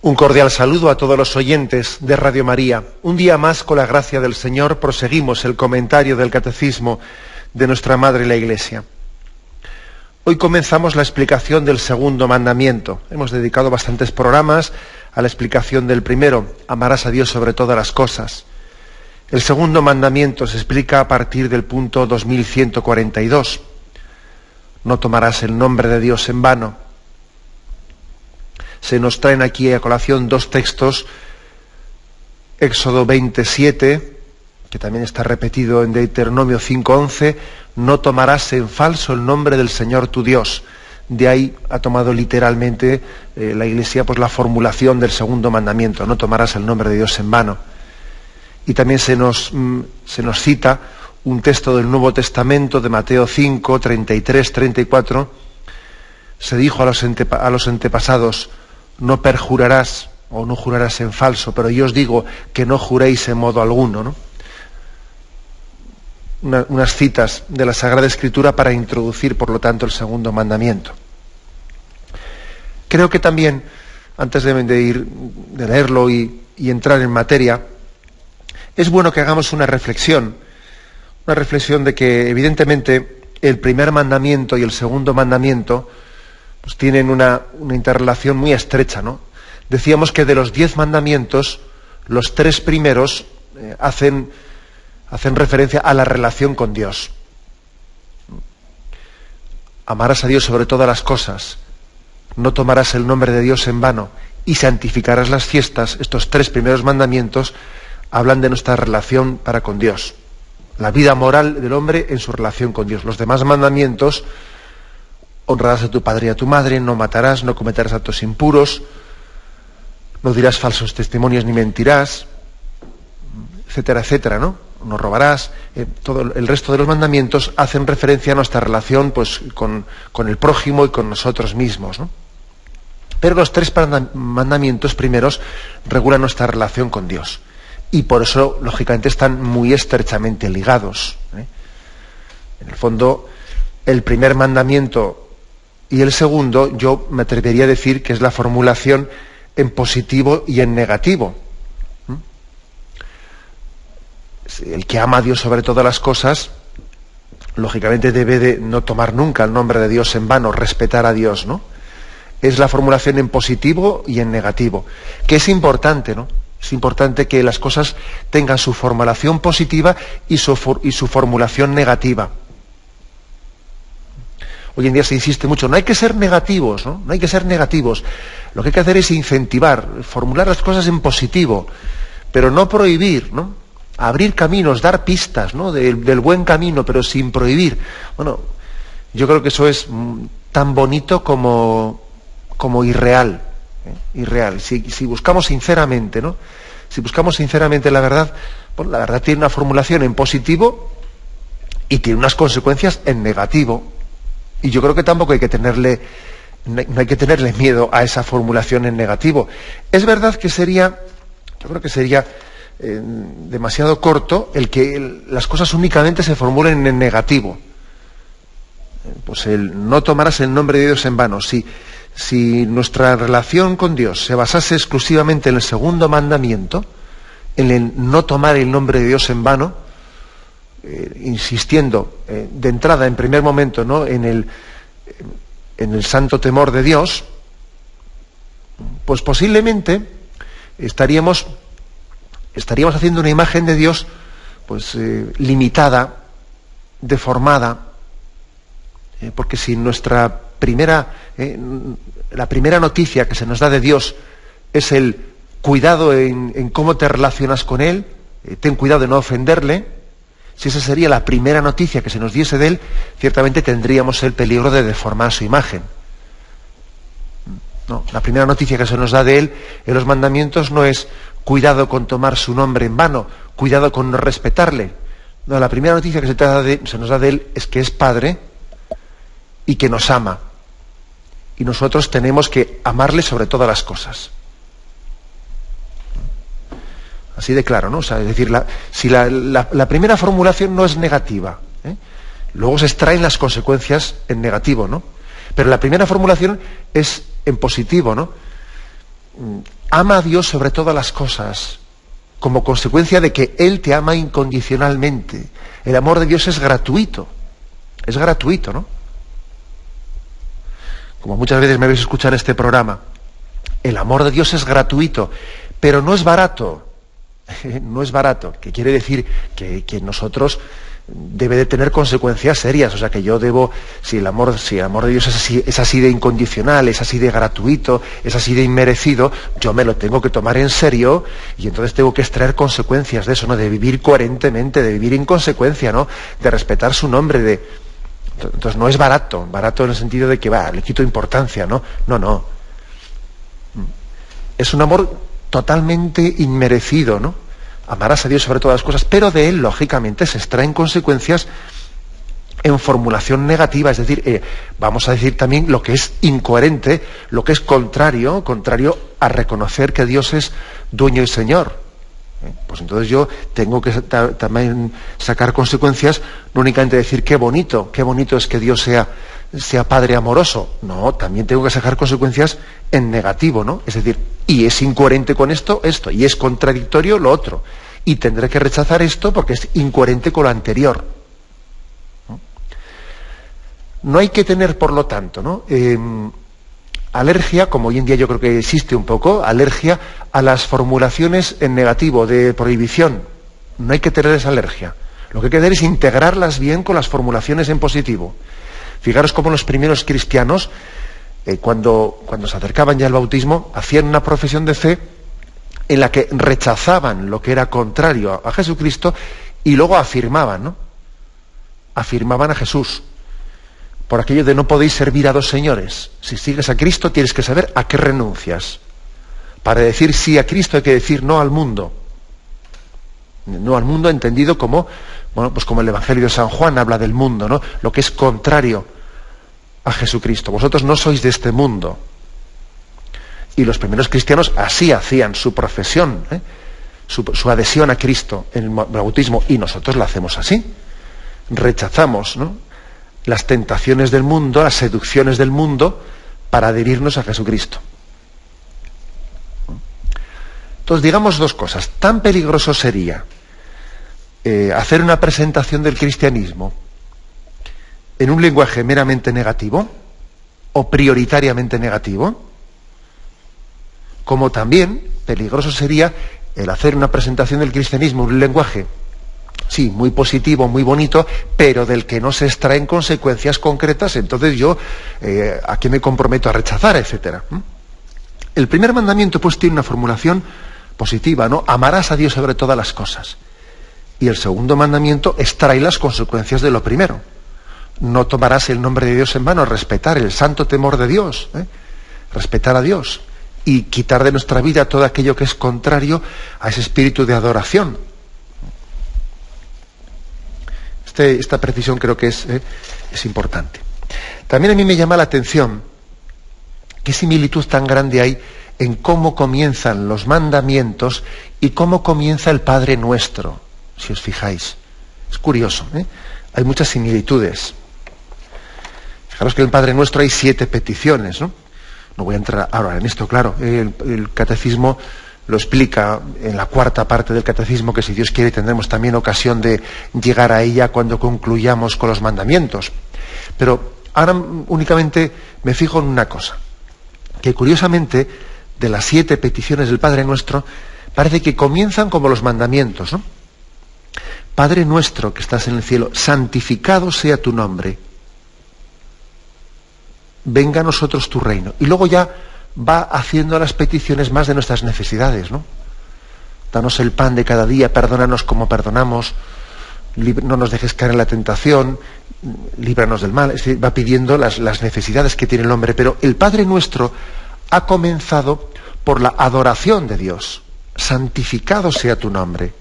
Un cordial saludo a todos los oyentes de Radio María. Un día más, con la gracia del Señor, proseguimos el comentario del Catecismo de nuestra Madre la Iglesia. Hoy comenzamos la explicación del segundo mandamiento. Hemos dedicado bastantes programas a la explicación del primero, amarás a Dios sobre todas las cosas. El segundo mandamiento se explica a partir del punto 2142. No tomarás el nombre de Dios en vano. Se nos traen aquí a colación dos textos, Éxodo 27, que también está repetido en Deuteronomio 5:11, no tomarás en falso el nombre del Señor tu Dios. De ahí ha tomado literalmente la Iglesia pues la formulación del segundo mandamiento, no tomarás el nombre de Dios en vano. Y también se nos cita un texto del Nuevo Testamento de Mateo 5, 33, 34. Se dijo a los antepasados, no perjurarás o no jurarás en falso, pero yo os digo que no juréis en modo alguno, ¿no? Unas citas de la Sagrada Escritura para introducir, por lo tanto, el segundo mandamiento. Creo que también, antes de leerlo y entrar en materia, es bueno que hagamos una reflexión de que, evidentemente, el primer mandamiento y el segundo mandamiento pues tienen una interrelación muy estrecha, ¿no? Decíamos que de los 10 mandamientos, los 3 primeros hacen referencia a la relación con Dios. Amarás a Dios sobre todas las cosas, no tomarás el nombre de Dios en vano y santificarás las fiestas. Estos 3 primeros mandamientos hablan de nuestra relación para con Dios, la vida moral del hombre en su relación con Dios. Los demás mandamientos: honrarás a tu padre y a tu madre, no matarás, no cometerás actos impuros, no dirás falsos testimonios ni mentirás, etcétera, etcétera, ¿no? No robarás. Todo el resto de los mandamientos hacen referencia a nuestra relación pues, con el prójimo y con nosotros mismos, ¿no? Pero los 3 mandamientos primeros regulan nuestra relación con Dios. Y por eso, lógicamente, están muy estrechamente ligados, ¿eh? En el fondo, el primer mandamiento y el segundo, yo me atrevería a decir que es la formulación en positivo y en negativo. El que ama a Dios sobre todas las cosas, lógicamente debe de no tomar nunca el nombre de Dios en vano, respetar a Dios, ¿no? Es la formulación en positivo y en negativo, que es importante, ¿no? Es importante que las cosas tengan su formulación positiva y su formulación negativa. Hoy en día se insiste mucho, no hay que ser negativos, ¿no? No hay que ser negativos. Lo que hay que hacer es incentivar, formular las cosas en positivo, pero no prohibir, ¿no? Abrir caminos, dar pistas, ¿no? del buen camino, pero sin prohibir. Bueno, yo creo que eso es tan bonito como irreal, ¿eh? Irreal. Si buscamos sinceramente, ¿no? Si buscamos sinceramente la verdad, bueno, la verdad tiene una formulación en positivo y tiene unas consecuencias en negativo. Y yo creo que tampoco no hay que tenerle miedo a esa formulación en negativo. Es verdad que yo creo que sería demasiado corto el que las cosas únicamente se formulen en negativo. Pues no tomarás el nombre de Dios en vano. Si nuestra relación con Dios se basase exclusivamente en el segundo mandamiento, en el no tomar el nombre de Dios en vano, insistiendo de entrada, en primer momento, ¿no? en el santo temor de Dios, pues posiblemente estaríamos haciendo una imagen de Dios pues limitada, deformada, porque si la primera noticia que se nos da de Dios es el cuidado en cómo te relacionas con Él, ten cuidado de no ofenderle. Si esa sería la primera noticia que se nos diese de Él, ciertamente tendríamos el peligro de deformar su imagen. No, la primera noticia que se nos da de Él en los mandamientos no es cuidado con tomar su nombre en vano, cuidado con no respetarle. No, la primera noticia que se nos da de Él es que es Padre y que nos ama. Y nosotros tenemos que amarle sobre todas las cosas. Así de claro, ¿no? O sea, es decir, si la primera formulación no es negativa, luego se extraen las consecuencias en negativo, ¿no? Pero la primera formulación es en positivo, ¿no? ama a Dios sobre todas las cosas, como consecuencia de que Él te ama incondicionalmente. El amor de Dios es gratuito, ¿no? Como muchas veces me habéis escuchado en este programa, el amor de Dios es gratuito, pero no es barato. No es barato, que quiere decir que nosotros debe de tener consecuencias serias. O sea, que yo debo, si el amor de Dios es así de incondicional, es así de gratuito, es así de inmerecido, yo me lo tengo que tomar en serio y entonces tengo que extraer consecuencias de eso, ¿no? De vivir coherentemente, de vivir en consecuencia, ¿no? De respetar su nombre, entonces no es barato en el sentido de que le quito importancia, ¿no? No. Es un amor totalmente inmerecido, ¿no? Amarás a Dios sobre todas las cosas, pero de Él, lógicamente, se extraen consecuencias en formulación negativa, es decir, vamos a decir también lo que es incoherente, lo que es contrario a reconocer que Dios es dueño y Señor. Pues entonces yo tengo que también sacar consecuencias, no únicamente decir qué bonito es que Dios sea Padre amoroso. No, también tengo que sacar consecuencias en negativo, ¿no? Es decir, y es incoherente con esto, y es contradictorio lo otro. Y tendré que rechazar esto porque es incoherente con lo anterior. No hay que tener, por lo tanto, ¿no? Alergia, como hoy en día yo creo que existe un poco, alergia a las formulaciones en negativo, de prohibición. No hay que tener esa alergia. Lo que hay que hacer es integrarlas bien con las formulaciones en positivo. Fijaros cómo los primeros cristianos, cuando se acercaban ya al bautismo, hacían una profesión de fe en la que rechazaban lo que era contrario a Jesucristo y luego afirmaban, ¿no? Afirmaban a Jesús. Por aquello de no podéis servir a dos señores. Si sigues a Cristo tienes que saber a qué renuncias. Para decir sí a Cristo hay que decir no al mundo. No al mundo entendido como, pues como el Evangelio de San Juan habla del mundo, ¿no? Lo que es contrario a Jesucristo. Vosotros no sois de este mundo. Y los primeros cristianos así hacían su profesión, su adhesión a Cristo en el bautismo, y nosotros la hacemos así. Rechazamos, ¿no?, las tentaciones del mundo, las seducciones del mundo, para adherirnos a Jesucristo. Entonces, digamos dos cosas. Tan peligroso sería hacer una presentación del cristianismo en un lenguaje meramente negativo o prioritariamente negativo, como también peligroso sería el hacer una presentación del cristianismo en un lenguaje, sí, muy positivo, muy bonito, pero del que no se extraen consecuencias concretas. Entonces yo, ¿a qué me comprometo a rechazar, etcétera? El primer mandamiento, pues, tiene una formulación positiva, ¿no? Amarás a Dios sobre todas las cosas. Y el segundo mandamiento extrae las consecuencias de lo primero. No tomarás el nombre de Dios en vano, respetar el santo temor de Dios, respetar a Dios y quitar de nuestra vida todo aquello que es contrario a ese espíritu de adoración. Esta precisión creo que es importante. También a mí me llama la atención qué similitud tan grande hay en cómo comienzan los mandamientos y cómo comienza el Padre Nuestro, si os fijáis. Es curioso, hay muchas similitudes. Fijaros que en el Padre Nuestro hay 7 peticiones, ¿no? No voy a entrar ahora en esto, claro. El catecismo lo explica en la 4ª parte del catecismo, que si Dios quiere tendremos también ocasión de llegar a ella cuando concluyamos con los mandamientos. Pero ahora únicamente me fijo en una cosa, que curiosamente de las 7 peticiones del Padre Nuestro parece que comienzan como los mandamientos, ¿no? Padre nuestro que estás en el cielo, santificado sea tu nombre. Venga a nosotros tu reino. Y luego ya va haciendo las peticiones más de nuestras necesidades, ¿no? Danos el pan de cada día, perdónanos como perdonamos, no nos dejes caer en la tentación, líbranos del mal. Es decir, va pidiendo las necesidades que tiene el hombre. Pero el Padre Nuestro ha comenzado por la adoración de Dios. Santificado sea tu nombre.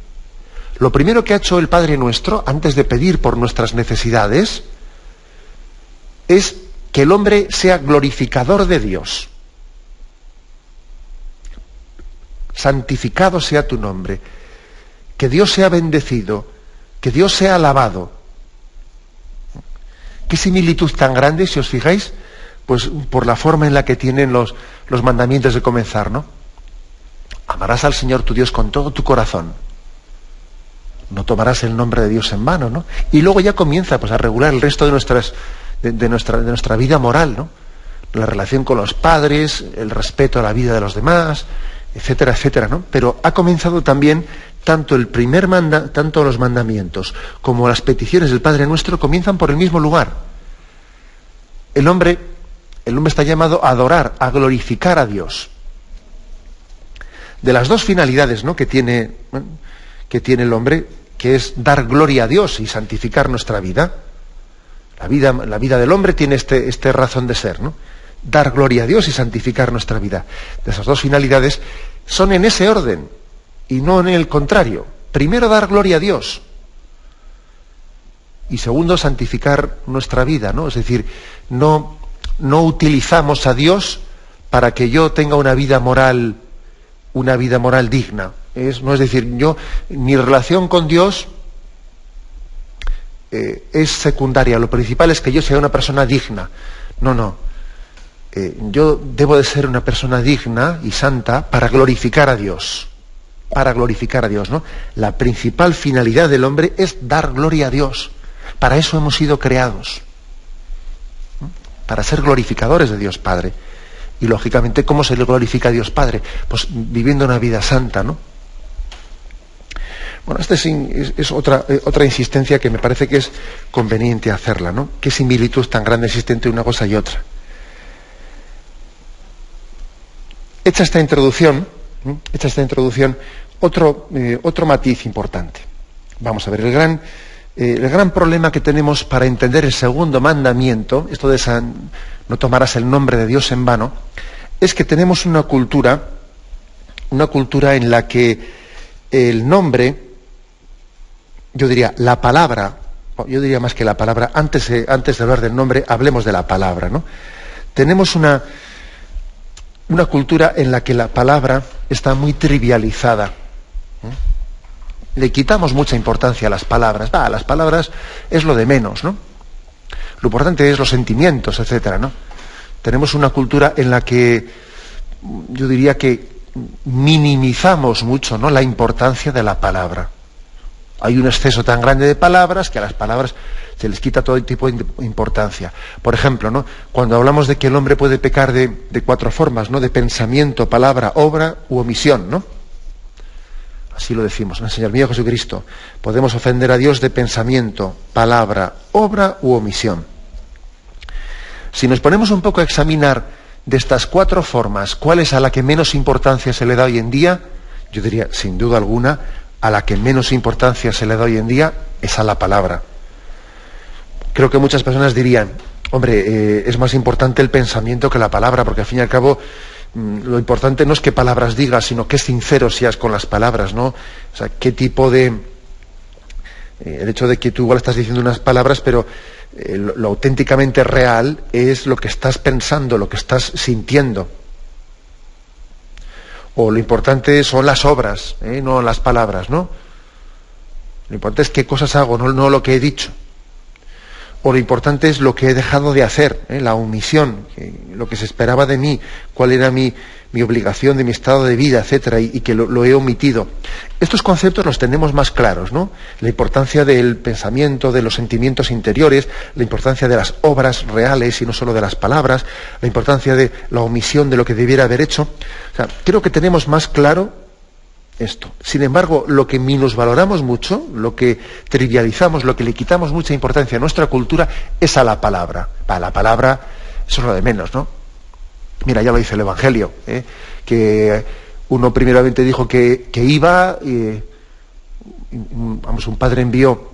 Lo primero que ha hecho el Padre Nuestro, antes de pedir por nuestras necesidades, es que el hombre sea glorificador de Dios. Santificado sea tu nombre. Que Dios sea bendecido, que Dios sea alabado. Qué similitud tan grande, si os fijáis, pues por la forma en la que tienen los mandamientos de comenzar, ¿no? amarás al Señor tu Dios con todo tu corazón. No tomarás el nombre de Dios en vano, ¿no? Y luego ya comienza pues a regular el resto de nuestra vida moral, ¿no? La relación con los padres, el respeto a la vida de los demás, etcétera, etcétera, ¿no? Pero ha comenzado también tanto los mandamientos como las peticiones del Padre Nuestro comienzan por el mismo lugar. El hombre está llamado a adorar, a glorificar a Dios. De las dos finalidades, ¿no?, que tiene el hombre, que es dar gloria a Dios y santificar nuestra vida. La vida del hombre tiene este razón de ser, ¿no? Dar gloria a Dios y santificar nuestra vida. De esas dos finalidades son en ese orden y no en el contrario. Primero, dar gloria a Dios. Y segundo, santificar nuestra vida, ¿no? Es decir, no utilizamos a Dios para que yo tenga una vida moral digna. No es decir, mi relación con Dios es secundaria. Lo principal es que yo sea una persona digna. No. Yo debo de ser una persona digna y santa para glorificar a Dios. Para glorificar a Dios, ¿no? La principal finalidad del hombre es dar gloria a Dios. Para eso hemos sido creados. Para ser glorificadores de Dios Padre. Y lógicamente, ¿cómo se le glorifica a Dios Padre? Pues viviendo una vida santa, ¿no? Bueno, esta es otra insistencia que me parece que es conveniente hacerla, ¿no? Qué similitud tan grande existe entre una cosa y otra. Hecha esta introducción, otro matiz importante. Vamos a ver, el gran problema que tenemos para entender el segundo mandamiento, esto de no tomarás el nombre de Dios en vano, es que tenemos una cultura en la que el nombre, yo diría la palabra, yo diría más que la palabra, antes de hablar del nombre, hablemos de la palabra, ¿no? Tenemos una cultura en la que la palabra está muy trivializada. Le quitamos mucha importancia a las palabras. Las palabras es lo de menos, ¿no? Lo importante es los sentimientos, etcétera, ¿no? Tenemos una cultura en la que yo diría que minimizamos mucho, ¿no?, la importancia de la palabra. Hay un exceso tan grande de palabras que a las palabras se les quita todo tipo de importancia. Por ejemplo, ¿no?, cuando hablamos de que el hombre puede pecar de 4 formas, ¿no?, de pensamiento, palabra, obra u omisión, ¿no? Así lo decimos, en el Señor mío Jesucristo. Podemos ofender a Dios de pensamiento, palabra, obra u omisión. Si nos ponemos un poco a examinar de estas 4 formas, ¿cuál es a la que menos importancia se le da hoy en día? Yo diría, sin duda alguna, a la que menos importancia se le da hoy en día es a la palabra. Creo que muchas personas dirían, hombre, es más importante el pensamiento que la palabra, porque al fin y al cabo lo importante no es qué palabras digas, sino qué sincero seas con las palabras, ¿no? O sea, qué tipo de... el hecho de que tú igual estás diciendo unas palabras, pero lo auténticamente real es lo que estás pensando, lo que estás sintiendo. O lo importante son las obras, no las palabras, ¿no? Lo importante es qué cosas hago, no lo que he dicho. O lo importante es lo que he dejado de hacer, la omisión, lo que se esperaba de mí, cuál era mi obligación de mi estado de vida, etcétera, y que lo he omitido. Estos conceptos los tenemos más claros, ¿no? La importancia del pensamiento, de los sentimientos interiores, la importancia de las obras reales y no solo de las palabras, la importancia de la omisión de lo que debiera haber hecho. O sea, creo que tenemos más claro esto. Sin embargo, lo que minusvaloramos mucho, lo que trivializamos, lo que le quitamos mucha importancia a nuestra cultura es a la palabra. La palabra, eso es lo de menos, ¿no? Mira, ya lo dice el Evangelio, que uno primeramente dijo que iba, un padre envió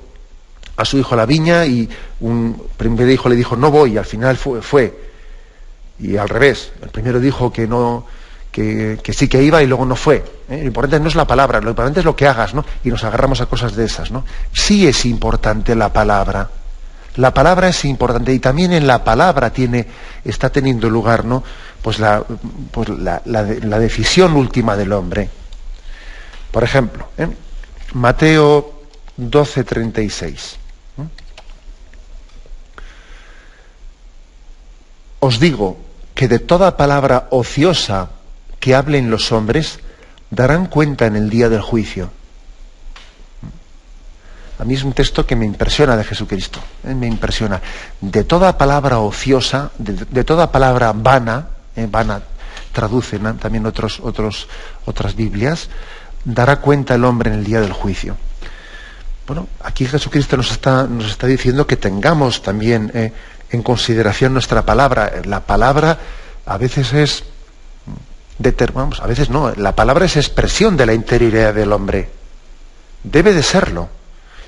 a su hijo a la viña y un primer hijo le dijo no voy, y al final fue. Y al revés, el primero dijo que no, que sí que iba y luego no fue. Lo importante no es la palabra, lo importante es lo que hagas, ¿no? Y nos agarramos a cosas de esas, ¿no? Sí es importante la palabra. La palabra es importante y también en la palabra está teniendo lugar, ¿no?, pues la decisión última del hombre. Por ejemplo, Mateo 12:36. Os digo que de toda palabra ociosa que hablen los hombres, darán cuenta en el día del juicio. A mí es un texto que me impresiona de Jesucristo, me impresiona. De toda palabra ociosa, de toda palabra vana, vana traducen también otras Biblias, dará cuenta el hombre en el día del juicio. Bueno, aquí Jesucristo nos está diciendo que tengamos también en consideración nuestra palabra. La palabra a veces es a veces no, la palabra es expresión de la interioridad del hombre. Debe de serlo.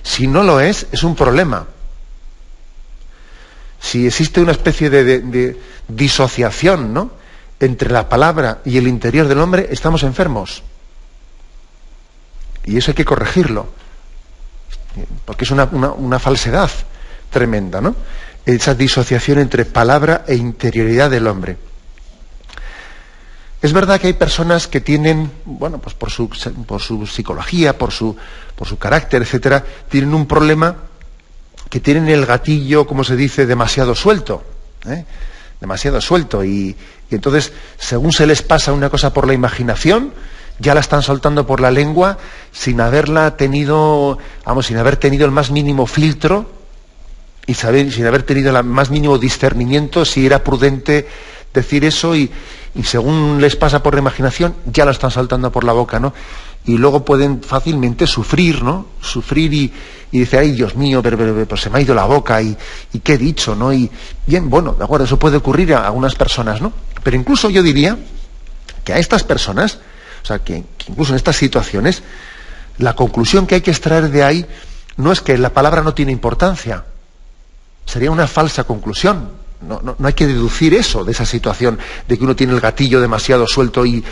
Si no lo es un problema. Si existe una especie de disociación, ¿no?, entre la palabra y el interior del hombre, estamos enfermos. Y eso hay que corregirlo. Porque es una falsedad tremenda, ¿no?, esa disociación entre palabra e interioridad del hombre. Es verdad que hay personas que tienen, bueno, pues por su psicología, por su carácter, etcétera, tienen un problema, que tienen el gatillo, como se dice, demasiado suelto, demasiado suelto, y entonces, según se les pasa una cosa por la imaginación, ya la están soltando por la lengua sin haber tenido el más mínimo filtro y sin haber tenido el más mínimo discernimiento si era prudente decir eso, y según les pasa por la imaginación, ya lo están saltando por la boca, ¿no? Y luego pueden fácilmente sufrir, ¿no? Sufrir y decir, ay, Dios mío, pero se me ha ido la boca, y qué he dicho, ¿no? Y bien, bueno, de acuerdo, eso puede ocurrir a algunas personas, ¿no? Pero incluso yo diría que a estas personas, o sea, que incluso en estas situaciones, la conclusión que hay que extraer de ahí no es que la palabra no tiene importancia. Sería una falsa conclusión. No hay que deducir eso de esa situación, de que uno tiene el gatillo demasiado suelto y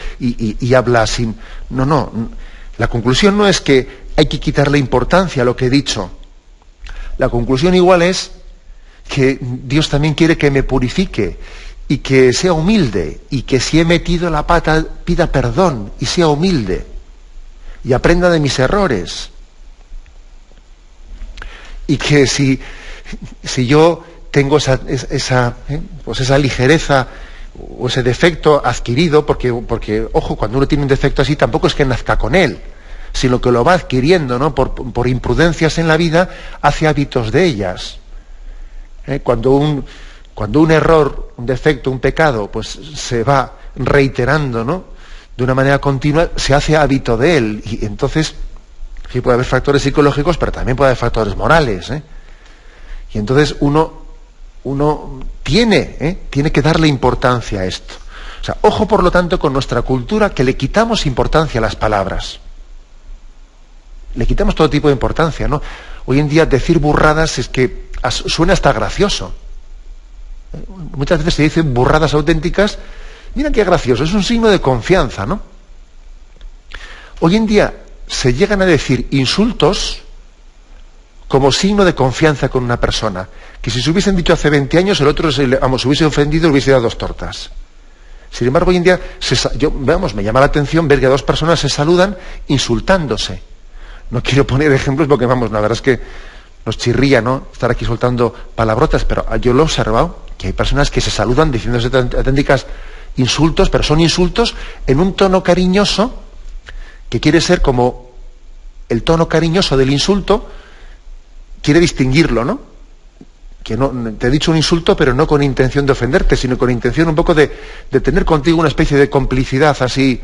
habla sin... No. La conclusión no es que hay que quitarle importancia a lo que he dicho. La conclusión igual es que Dios también quiere que me purifique y que sea humilde, y que si he metido la pata pida perdón y sea humilde y aprenda de mis errores. Y que si yo tengo esa ligereza o ese defecto adquirido, porque ojo, cuando uno tiene un defecto así tampoco es que nazca con él, sino que lo va adquiriendo, ¿no?, por imprudencias en la vida, hace hábitos de ellas. Cuando un error, un defecto, un pecado, pues se va reiterando, ¿no?, de una manera continua, se hace hábito de él, y entonces sí puede haber factores psicológicos, pero también puede haber factores morales, y entonces uno tiene que darle importancia a esto. O sea, ojo, por lo tanto, con nuestra cultura, que le quitamos importancia a las palabras. Le quitamos todo tipo de importancia, ¿no? Hoy en día decir burradas es que suena hasta gracioso. Muchas veces se dicen burradas auténticas. Mira qué gracioso, es un signo de confianza, ¿no? Hoy en día se llegan a decir insultos como signo de confianza con una persona, que si se hubiesen dicho hace 20 años, el otro se hubiese ofendido y le hubiese dado 2 tortas. Sin embargo, hoy en día, me llama la atención ver que 2 personas se saludan insultándose. No quiero poner ejemplos porque, la verdad es que nos chirría, ¿no?, estar aquí soltando palabrotas, pero yo lo he observado, que hay personas que se saludan diciéndose auténticas insultos, pero son insultos en un tono cariñoso, que quiere ser como el tono cariñoso del insulto, quiere distinguirlo, ¿no? Que no te he dicho un insulto, pero no con intención de ofenderte, sino con intención un poco de tener contigo una especie de complicidad así.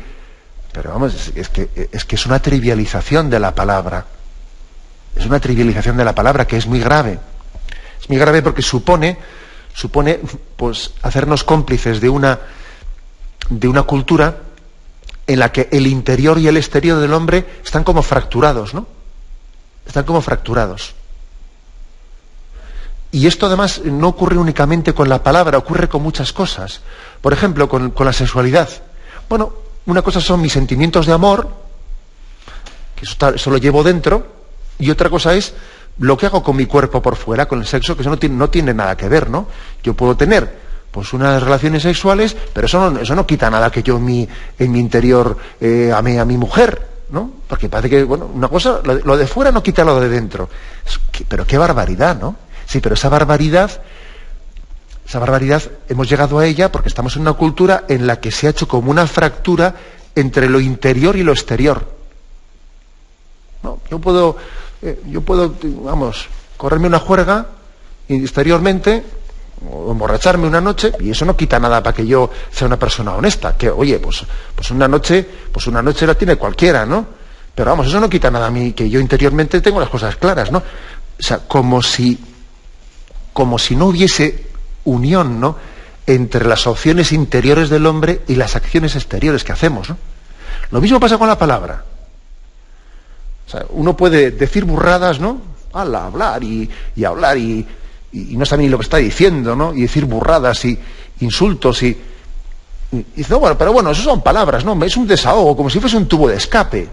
Pero vamos, es que es una trivialización de la palabra. Es una trivialización de la palabra que es muy grave. Es muy grave porque supone pues hacernos cómplices de una cultura en la que el interior y el exterior del hombre están como fracturados, ¿no? Están como fracturados. Y esto además no ocurre únicamente con la palabra, ocurre con muchas cosas. Por ejemplo, con la sexualidad. Bueno, una cosa son mis sentimientos de amor, que eso lo llevo dentro, y otra cosa es lo que hago con mi cuerpo por fuera, con el sexo, que eso no tiene nada que ver, ¿no? Yo puedo tener pues unas relaciones sexuales, pero eso no quita nada que yo en mi interior ame a mi mujer, ¿no? Porque parece que, bueno, una cosa, lo de fuera no quita lo de dentro. Pero qué barbaridad, ¿no? Sí, pero esa barbaridad hemos llegado a ella porque estamos en una cultura en la que se ha hecho como una fractura entre lo interior y lo exterior. No, yo puedo, vamos, correrme una juerga exteriormente, o emborracharme una noche, y eso no quita nada para que yo sea una persona honesta. Que, oye, pues una noche la tiene cualquiera, ¿no? Pero vamos, eso no quita nada a mí, que yo interiormente tengo las cosas claras, ¿no? O sea, como si no hubiese unión, ¿no?, entre las opciones interiores del hombre y las acciones exteriores que hacemos, ¿no? Lo mismo pasa con la palabra. O sea, uno puede decir burradas, ¿no? Hablar y hablar y no sabe ni lo que está diciendo, ¿no? Y decir burradas y insultos y dice, no, bueno, pero bueno, eso son palabras, ¿no? Es un desahogo, como si fuese un tubo de escape,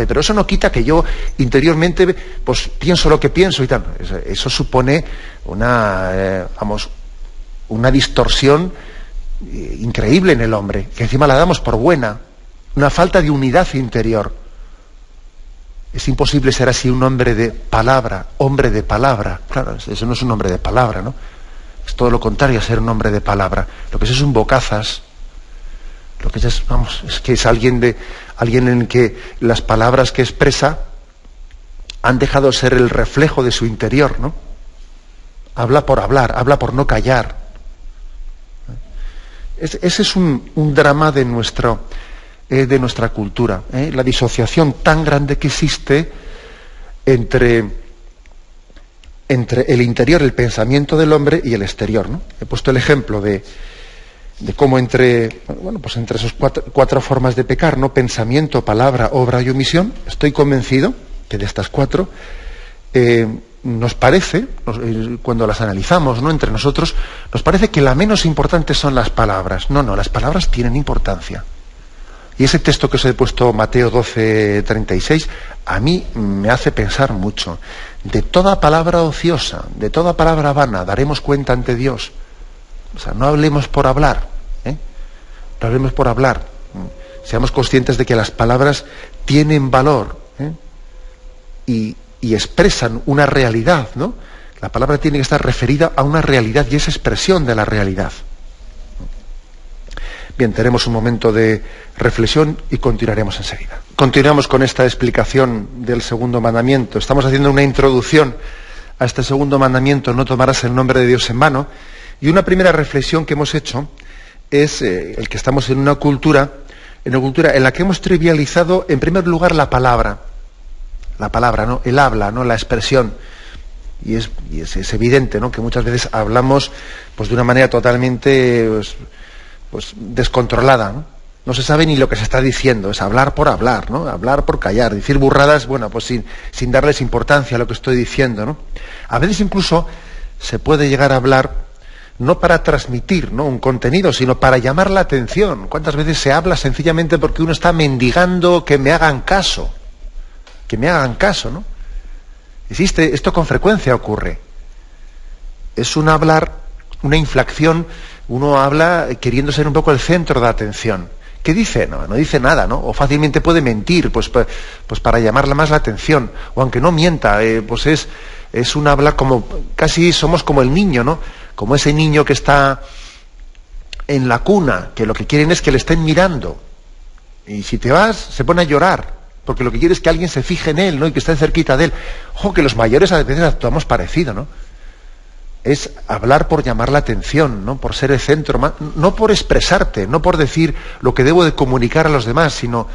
pero eso no quita que yo interiormente, pues, pienso lo que pienso y tal. Eso supone una distorsión increíble en el hombre, que encima la damos por buena, una falta de unidad interior. Es imposible ser así un hombre de palabra. Claro, eso no es un hombre de palabra, ¿no? Es todo lo contrario a ser un hombre de palabra. Lo que es un bocazas. Lo que es, vamos, es que es alguien en el que las palabras que expresa han dejado de ser el reflejo de su interior, ¿no? Habla por hablar, habla por no callar. Ese es un drama de nuestra cultura, la disociación tan grande que existe entre el interior, el pensamiento del hombre y el exterior, ¿no? He puesto el ejemplo de cómo entre esas cuatro formas de pecar, ¿no? Pensamiento, palabra, obra y omisión. Estoy convencido que de estas cuatro nos parece, cuando las analizamos, ¿no?, entre nosotros, nos parece que la menos importante son las palabras. No, las palabras tienen importancia. Y ese texto que os he puesto, Mateo 12:36, a mí me hace pensar mucho. De toda palabra ociosa, de toda palabra vana, daremos cuenta ante Dios. O sea, no hablemos por hablar, no hablemos por hablar. Seamos conscientes de que las palabras tienen valor, y expresan una realidad, ¿no? La palabra tiene que estar referida a una realidad y es expresión de la realidad. Bien, tenemos un momento de reflexión y continuaremos enseguida. Continuamos con esta explicación del segundo mandamiento. Estamos haciendo una introducción a este segundo mandamiento, no tomarás el nombre de Dios en vano. Y una primera reflexión que hemos hecho es el que estamos en una cultura en la que hemos trivializado, en primer lugar, la palabra, ¿no? El habla, ¿no? La expresión. Y es evidente, ¿no?, que muchas veces hablamos, pues, de una manera totalmente pues descontrolada, ¿no? No se sabe ni lo que se está diciendo, es hablar por hablar, ¿no? Hablar por callar, decir burradas, bueno, pues sin darles importancia a lo que estoy diciendo, ¿no? A veces incluso se puede llegar a hablar no para transmitir, ¿no?, un contenido, sino para llamar la atención. ¿Cuántas veces se habla sencillamente porque uno está mendigando que me hagan caso? Que me hagan caso, ¿no? Esto con frecuencia ocurre. Es un hablar, una inflexión. Uno habla queriendo ser un poco el centro de atención. ¿Qué dice? No dice nada, ¿no? O fácilmente puede mentir, pues para llamarle más la atención. O aunque no mienta, pues es un hablar como, casi somos como el niño, ¿no? Como ese niño que está en la cuna, que lo que quieren es que le estén mirando. Y si te vas, se pone a llorar, porque lo que quiere es que alguien se fije en él, ¿no?, y que esté cerquita de él. Ojo, que los mayores a veces actuamos parecido, ¿no? Es hablar por llamar la atención, ¿no?, por ser el centro, no por expresarte, no por decir lo que debo de comunicar a los demás, sino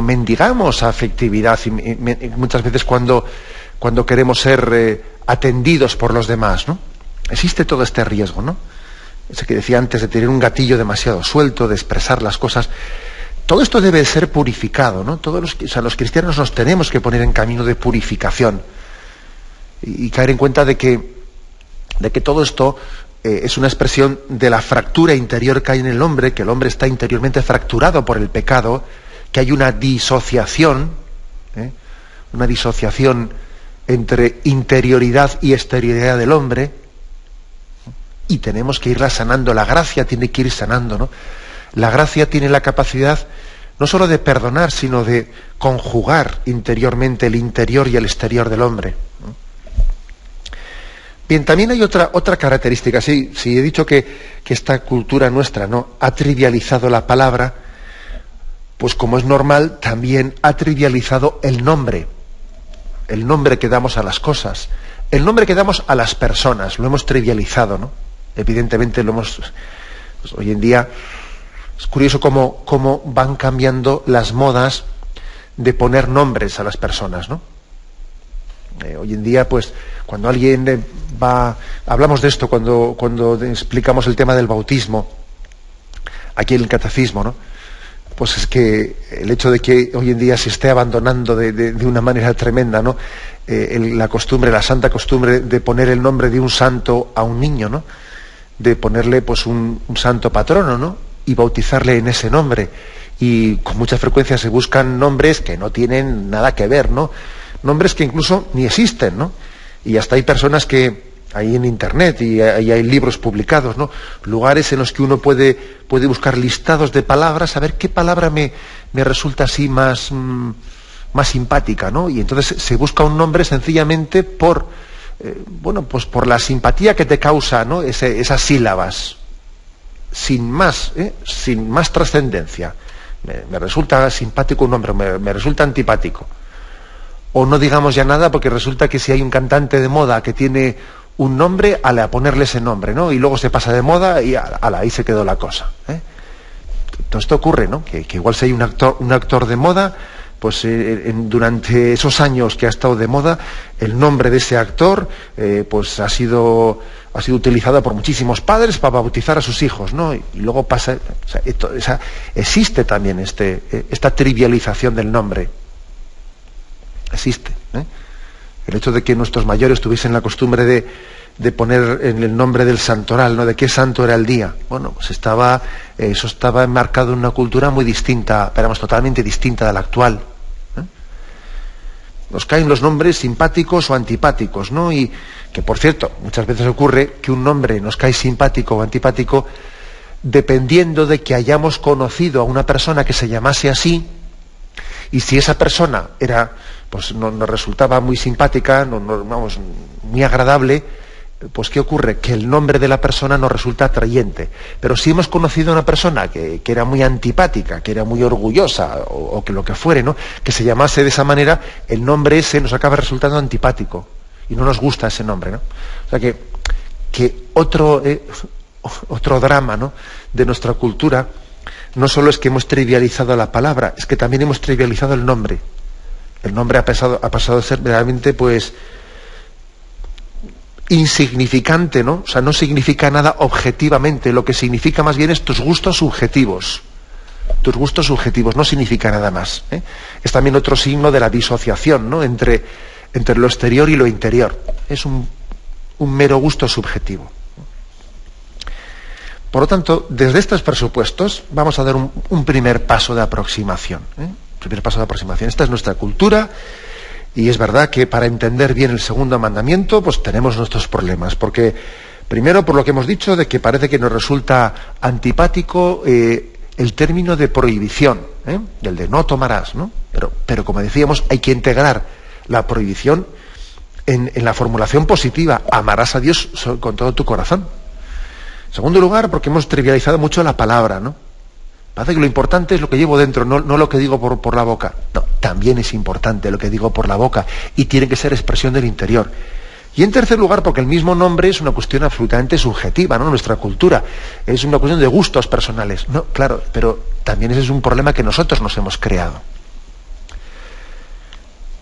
mendigamos afectividad y muchas veces cuando queremos ser atendidos por los demás, ¿no? Existe todo este riesgo, ¿no? Ese que decía antes, de tener un gatillo demasiado suelto, de expresar las cosas. Todo esto debe ser purificado, ¿no? Los cristianos nos tenemos que poner en camino de purificación y caer en cuenta de que todo esto es una expresión de la fractura interior que hay en el hombre, que el hombre está interiormente fracturado por el pecado, que hay una disociación entre interioridad y exterioridad del hombre, y tenemos que irla sanando. La gracia tiene que ir sanando, ¿no? La gracia tiene la capacidad no solo de perdonar, sino de conjugar interiormente el interior y el exterior del hombre, ¿no? Bien, también hay otra característica. Sí, he dicho que esta cultura nuestra, ¿no?, ha trivializado la palabra. pues como es normal, también ha trivializado el nombre que damos a las cosas, el nombre que damos a las personas, lo hemos trivializado, ¿no? Evidentemente lo hemos... Pues hoy en día es curioso cómo van cambiando las modas de poner nombres a las personas, ¿no? Hoy en día, pues, cuando alguien hablamos de esto cuando explicamos el tema del bautismo, aquí en el catecismo, ¿no? Pues es que el hecho de que hoy en día se esté abandonando de una manera tremenda, ¿no? La costumbre, la santa costumbre de poner el nombre de un santo a un niño, ¿no? De ponerle pues un santo patrono, ¿no? Y bautizarle en ese nombre. Y con mucha frecuencia se buscan nombres que no tienen nada que ver, ¿no? Nombres que incluso ni existen, ¿no? Y hasta hay personas que hay en internet y hay libros publicados, ¿no? Lugares en los que uno puede buscar listados de palabras, a ver qué palabra me resulta así más simpática, ¿no? Y entonces se busca un nombre sencillamente por por la simpatía que te causa, ¿no? Esas sílabas, sin más trascendencia. Me resulta simpático un nombre, me resulta antipático. O no digamos ya nada, porque resulta que si hay un cantante de moda que tiene un nombre, a ponerle ese nombre, ¿no? Y luego se pasa de moda y ahí se quedó la cosa, ¿eh? Todo esto ocurre, ¿no? Que igual si hay un actor de moda, pues durante esos años que ha estado de moda, el nombre de ese actor pues ha sido utilizado por muchísimos padres para bautizar a sus hijos, ¿no? Y luego pasa, existe también esta trivialización del nombre. Existe, ¿eh? El hecho de que nuestros mayores tuviesen la costumbre de poner en el nombre del santoral, ¿no? De qué santo era el día. Bueno, pues eso estaba enmarcado en una cultura muy distinta, pero totalmente distinta de la actual, ¿eh? Nos caen los nombres simpáticos o antipáticos, ¿no? Y que, por cierto, muchas veces ocurre que un nombre nos cae simpático o antipático dependiendo de que hayamos conocido a una persona que se llamase así, y si esa persona nos resultaba muy simpática, muy agradable, pues ¿qué ocurre? Que el nombre de la persona nos resulta atrayente. Pero si hemos conocido a una persona que era muy antipática, que era muy orgullosa, o que lo que fuere, ¿no? Que se llamase de esa manera, el nombre ese nos acaba resultando antipático. Y no nos gusta ese nombre, ¿no? O sea que otro drama, ¿no? De nuestra cultura no solo es que hemos trivializado la palabra, es que también hemos trivializado el nombre. El nombre ha pasado a ser realmente, pues, insignificante, ¿no? O sea, no significa nada objetivamente. Lo que significa más bien es tus gustos subjetivos. Tus gustos subjetivos, no significa nada más, ¿eh? Es también otro signo de la disociación, ¿no? Entre lo exterior y lo interior. Es un mero gusto subjetivo. Por lo tanto, desde estos presupuestos vamos a dar un primer paso de aproximación, ¿eh? Primer paso de aproximación. Esta es nuestra cultura, y es verdad que para entender bien el segundo mandamiento, pues tenemos nuestros problemas, porque primero, por lo que hemos dicho, de que parece que nos resulta antipático el término de prohibición, el de no tomarás, ¿no? Pero como decíamos, hay que integrar la prohibición en la formulación positiva: amarás a Dios con todo tu corazón. En segundo lugar, porque hemos trivializado mucho la palabra, ¿no? Parece que lo importante es lo que llevo dentro, no lo que digo por la boca. No, también es importante lo que digo por la boca, y tiene que ser expresión del interior. Y en tercer lugar, porque el mismo nombre es una cuestión absolutamente subjetiva, ¿no? Nuestra cultura es una cuestión de gustos personales. No, claro, pero también ese es un problema que nosotros nos hemos creado.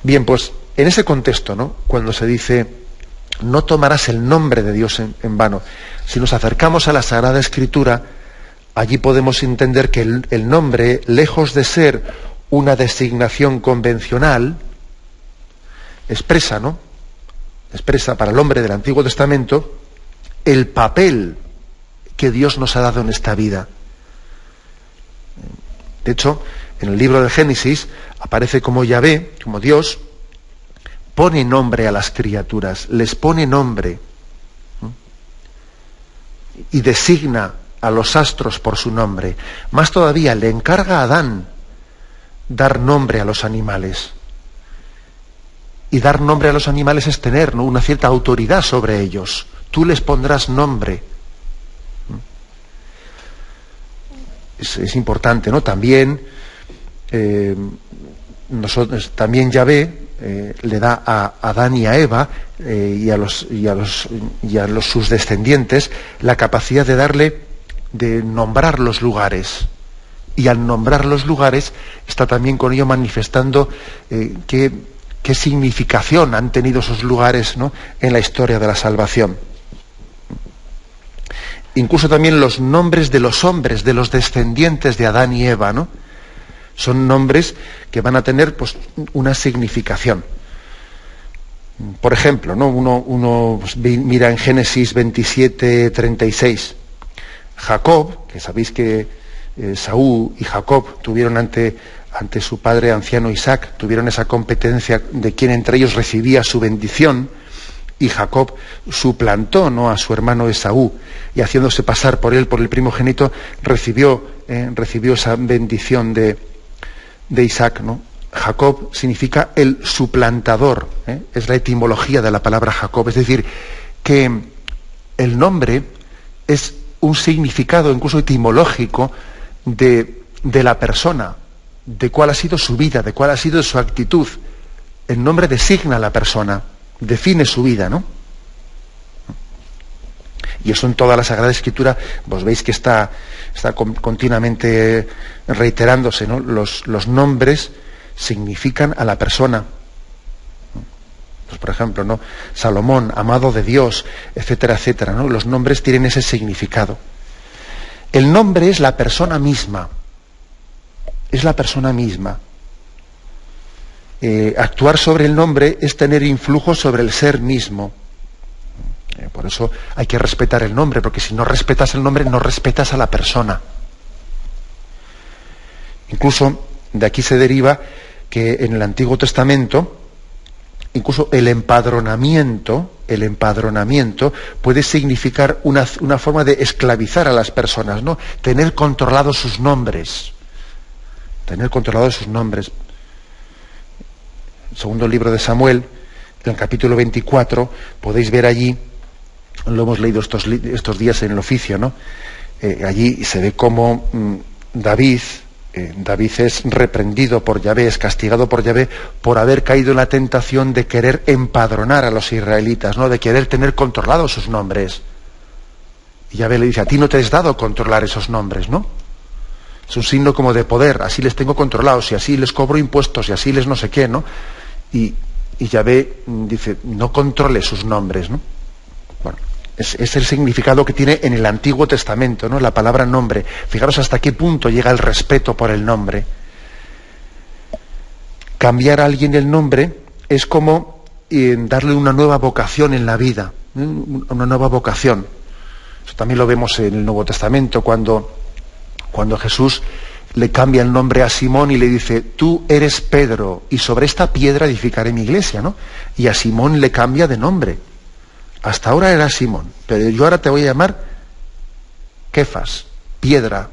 Bien, pues en ese contexto, ¿no? Cuando se dice no tomarás el nombre de Dios en vano, si nos acercamos a la Sagrada Escritura, allí podemos entender que el nombre, lejos de ser una designación convencional, expresa para el hombre del Antiguo Testamento el papel que Dios nos ha dado en esta vida. De hecho, en el libro del Génesis aparece como Yahvé, como Dios, pone nombre a las criaturas, les pone nombre, y designa a los astros por su nombre. Más todavía, le encarga a Adán dar nombre a los animales. Y dar nombre a los animales es tener, ¿no?, una cierta autoridad sobre ellos. Tú les pondrás nombre. Es importante, ¿no? También también Yahvé le da a Adán y a Eva y a sus descendientes la capacidad de nombrar los lugares. Y al nombrar los lugares está también con ello manifestando qué significación han tenido esos lugares, ¿no?, en la historia de la salvación. Incluso también los nombres de los hombres, de los descendientes de Adán y Eva, ¿no?, son nombres que van a tener, pues, una significación. Por ejemplo, ¿no?, uno pues, mira en Génesis 27:36. Jacob, que sabéis que Saúl y Jacob tuvieron ante su padre anciano Isaac, tuvieron esa competencia de quién entre ellos recibía su bendición, y Jacob suplantó, ¿no?, a su hermano Esaú, y haciéndose pasar por él, por el primogénito, recibió esa bendición de Isaac, ¿no? Jacob significa el suplantador, es la etimología de la palabra Jacob, es decir, que el nombre es un significado incluso etimológico de la persona, de cuál ha sido su vida, de cuál ha sido su actitud. El nombre designa a la persona, define su vida, ¿no? Y eso en toda la Sagrada Escritura, vos veis que está continuamente reiterándose, ¿no? Los nombres significan a la persona. Pues, por ejemplo, ¿no?, Salomón, amado de Dios, etcétera, etcétera, ¿no? Los nombres tienen ese significado. El nombre es la persona misma. Es la persona misma. Actuar sobre el nombre es tener influjo sobre el ser mismo. Por eso hay que respetar el nombre, porque si no respetas el nombre, no respetas a la persona. Incluso de aquí se deriva que en el Antiguo Testamento, incluso el empadronamiento puede significar una forma de esclavizar a las personas, ¿no? Tener controlados sus nombres. Tener controlados sus nombres. Segundo libro de Samuel, en el capítulo 24, podéis ver allí, lo hemos leído estos días en el oficio, ¿no? Allí se ve cómo David es reprendido por Yahvé, es castigado por Yahvé por haber caído en la tentación de querer empadronar a los israelitas, ¿no?, de querer tener controlados sus nombres. Y Yahvé le dice: a ti no te has dado controlar esos nombres, ¿no? Es un signo como de poder, así les tengo controlados, y así les cobro impuestos, y así les no sé qué, ¿no? Y Yahvé dice: no controle sus nombres, ¿no? Bueno, es el significado que tiene en el Antiguo Testamento, ¿no?, la palabra nombre. Fijaros hasta qué punto llega el respeto por el nombre. Cambiar a alguien el nombre es como darle una nueva vocación en la vida, una nueva vocación. Eso también lo vemos en el Nuevo Testamento, cuando Jesús le cambia el nombre a Simón y le dice: tú eres Pedro, y sobre esta piedra edificaré mi iglesia, ¿no? Y a Simón le cambia de nombre. Hasta ahora era Simón, pero yo ahora te voy a llamar Kefas, piedra,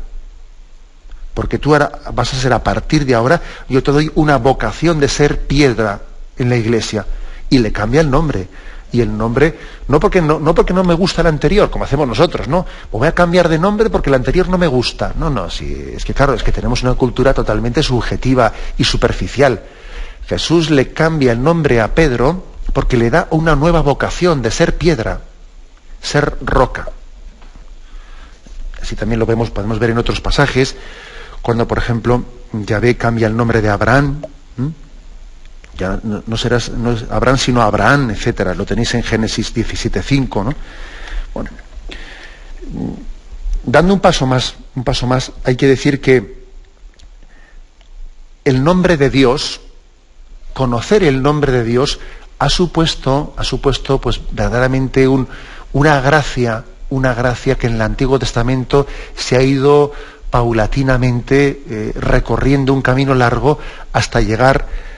porque tú ahora vas a ser, a partir de ahora, yo te doy una vocación de ser piedra en la iglesia. Y le cambia el nombre. Y el nombre, no porque no me gusta el anterior, como hacemos nosotros, ¿no? O voy a cambiar de nombre porque el anterior no me gusta. No, es que claro, es que tenemos una cultura totalmente subjetiva y superficial. Jesús le cambia el nombre a Pedro porque le da una nueva vocación de ser piedra, ser roca. Así también lo podemos ver en otros pasajes, cuando, por ejemplo, Yahvé cambia el nombre de Abraham. Ya no es Abraham sino Abraham, etcétera. Lo tenéis en Génesis 17:5, ¿no? Bueno, dando un paso más, hay que decir que el nombre de Dios, conocer el nombre de Dios, ha supuesto pues verdaderamente una gracia que en el Antiguo Testamento se ha ido paulatinamente recorriendo un camino largo hasta llegar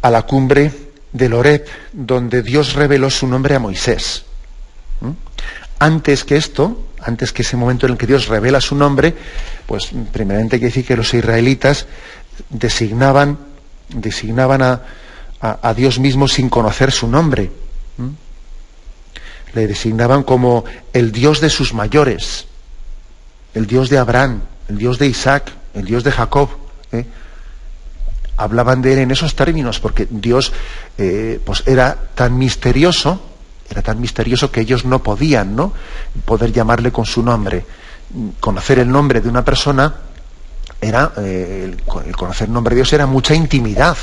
a la cumbre del Horeb, donde Dios reveló su nombre a Moisés. Antes que ese momento en el que Dios revela su nombre, pues primeramente hay que decir que los israelitas designaban a Dios mismo sin conocer su nombre. Le designaban como el Dios de sus mayores, el Dios de Abraham, el Dios de Isaac, el Dios de Jacob. hablaban de él en esos términos, porque Dios pues era tan misterioso que ellos no podían, ¿no?, poder llamarle con su nombre. Conocer el nombre de una persona era, el conocer el nombre de Dios era mucha intimidad.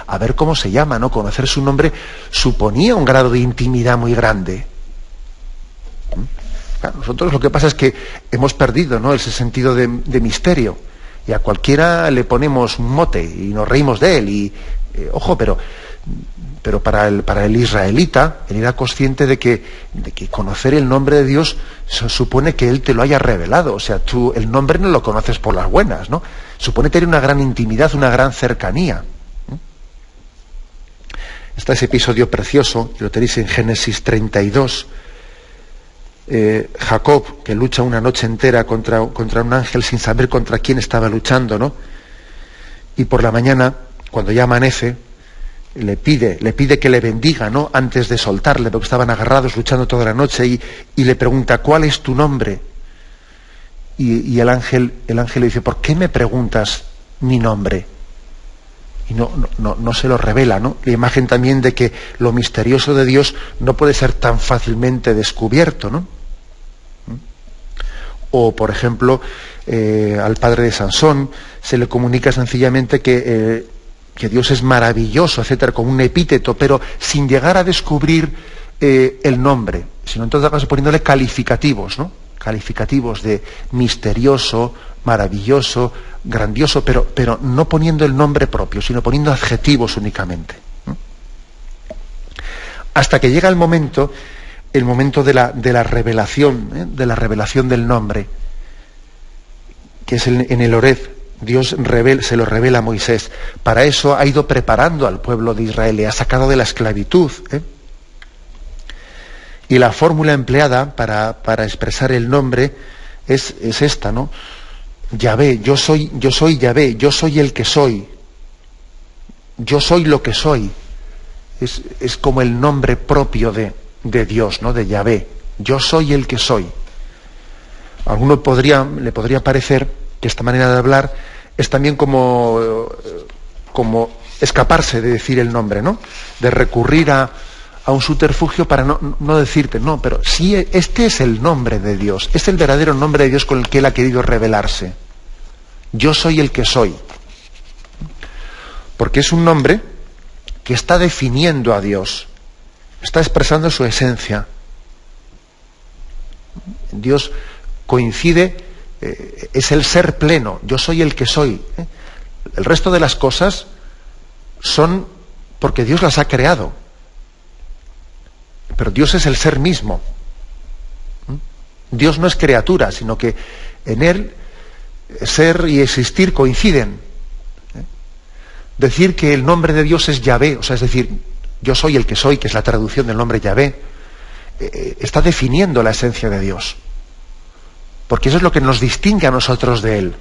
A ver cómo se llama, ¿no? Conocer su nombre suponía un grado de intimidad muy grande. Claro, nosotros lo que pasa es que hemos perdido, ¿no?, ese sentido de misterio, y a cualquiera le ponemos un mote y nos reímos de él, y ojo, pero para el israelita, él era consciente de que conocer el nombre de Dios supone que él te lo haya revelado. O sea, tú el nombre no lo conoces por las buenas, ¿no? Supone tener una gran intimidad, una gran cercanía. Está ese episodio precioso, que lo tenéis en Génesis 32, Jacob, que lucha una noche entera contra un ángel sin saber contra quién estaba luchando, ¿no? Y por la mañana, cuando ya amanece, le pide que le bendiga, ¿no?, antes de soltarle, porque estaban agarrados luchando toda la noche, y le pregunta: ¿cuál es tu nombre? Y el ángel le dice: ¿por qué me preguntas mi nombre? Y no se lo revela, ¿no? La imagen también de que lo misterioso de Dios no puede ser tan fácilmente descubierto, ¿no? O, por ejemplo, al padre de Sansón se le comunica sencillamente que Dios es maravilloso, etcétera, con un epíteto, pero sin llegar a descubrir el nombre, sino en todo caso poniéndole calificativos, ¿no? Calificativos de misterioso, maravilloso, grandioso, pero no poniendo el nombre propio, sino poniendo adjetivos únicamente, ¿no? Hasta que llega el momento de la revelación, de la revelación del nombre, que es en el Horeb. Dios se lo revela a Moisés. Para eso ha ido preparando al pueblo de Israel, le ha sacado de la esclavitud, Y la fórmula empleada para expresar el nombre es esta, ¿no? Yahvé, yo soy Yahvé, yo soy el que soy. Yo soy lo que soy. Es como el nombre propio de Dios, ¿no?, de Yahvé. Yo soy el que soy. A alguno le podría parecer que esta manera de hablar es también como escaparse de decir el nombre, ¿no?, de recurrir a un subterfugio para no decirte, no, pero sí, este es el nombre de Dios, es el verdadero nombre de Dios con el que Él ha querido revelarse. Yo soy el que soy. Porque es un nombre que está definiendo a Dios, está expresando su esencia. Dios coincide, es el ser pleno, yo soy el que soy. El resto de las cosas son porque Dios las ha creado. Pero Dios es el ser mismo. Dios no es criatura, sino que en Él ser y existir coinciden. Decir que el nombre de Dios es Yahvé, o sea, es decir, yo soy el que soy, que es la traducción del nombre Yahvé, está definiendo la esencia de Dios. Porque eso es lo que nos distingue a nosotros de Él.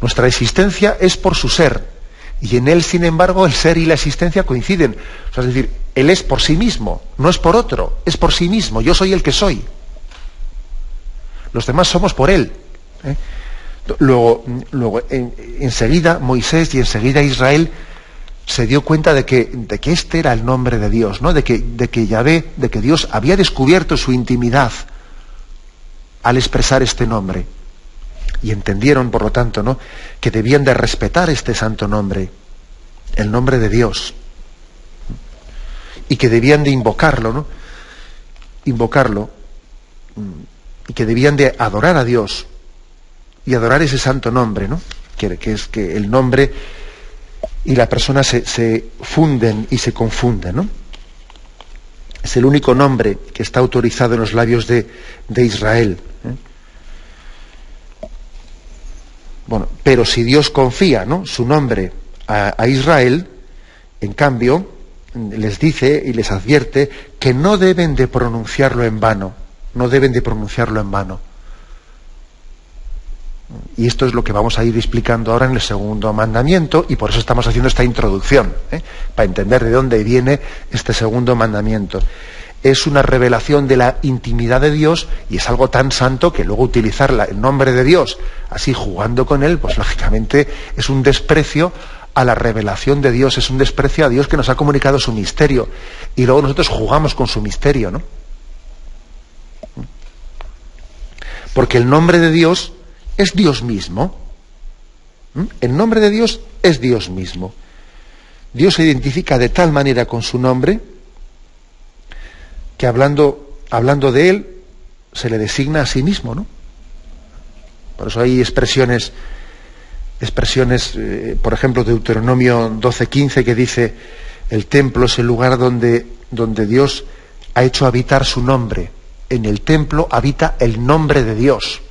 Nuestra existencia es por su ser, y en Él, sin embargo, el ser y la existencia coinciden. O sea, es decir, Él es por sí mismo, no es por otro, es por sí mismo. Yo soy el que soy. Los demás somos por Él. Luego enseguida Moisés y enseguida Israel se dio cuenta de que este era el nombre de Dios, ¿no? de que Yahvé, de que Dios había descubierto su intimidad al expresar este nombre. Y entendieron, por lo tanto, ¿no?, que debían de respetar este santo nombre, el nombre de Dios, y que debían de invocarlo, ¿no? Invocarlo, y que debían de adorar a Dios y adorar ese santo nombre, ¿no?, que es que el nombre y la persona se funden y se confunden, ¿no? Es el único nombre que está autorizado en los labios de Israel. Bueno, pero si Dios confía, ¿no?, su nombre a Israel, en cambio, les dice y les advierte que no deben de pronunciarlo en vano. No deben de pronunciarlo en vano. Y esto es lo que vamos a ir explicando ahora en el segundo mandamiento, y por eso estamos haciendo esta introducción, para entender de dónde viene este segundo mandamiento. es una revelación de la intimidad de Dios y es algo tan santo que luego utilizar el nombre de Dios así jugando con él, pues lógicamente es un desprecio a la revelación de Dios, es un desprecio a Dios que nos ha comunicado su misterio y luego nosotros jugamos con su misterio, ¿no? Porque el nombre de Dios es Dios mismo. El nombre de Dios es Dios mismo. Dios se identifica de tal manera con su nombre que hablando de él se le designa a sí mismo, ¿no? Por eso hay expresiones, por ejemplo, Deuteronomio 12:15, que dice: el templo es el lugar donde Dios ha hecho habitar su nombre. En el templo habita el nombre de Dios.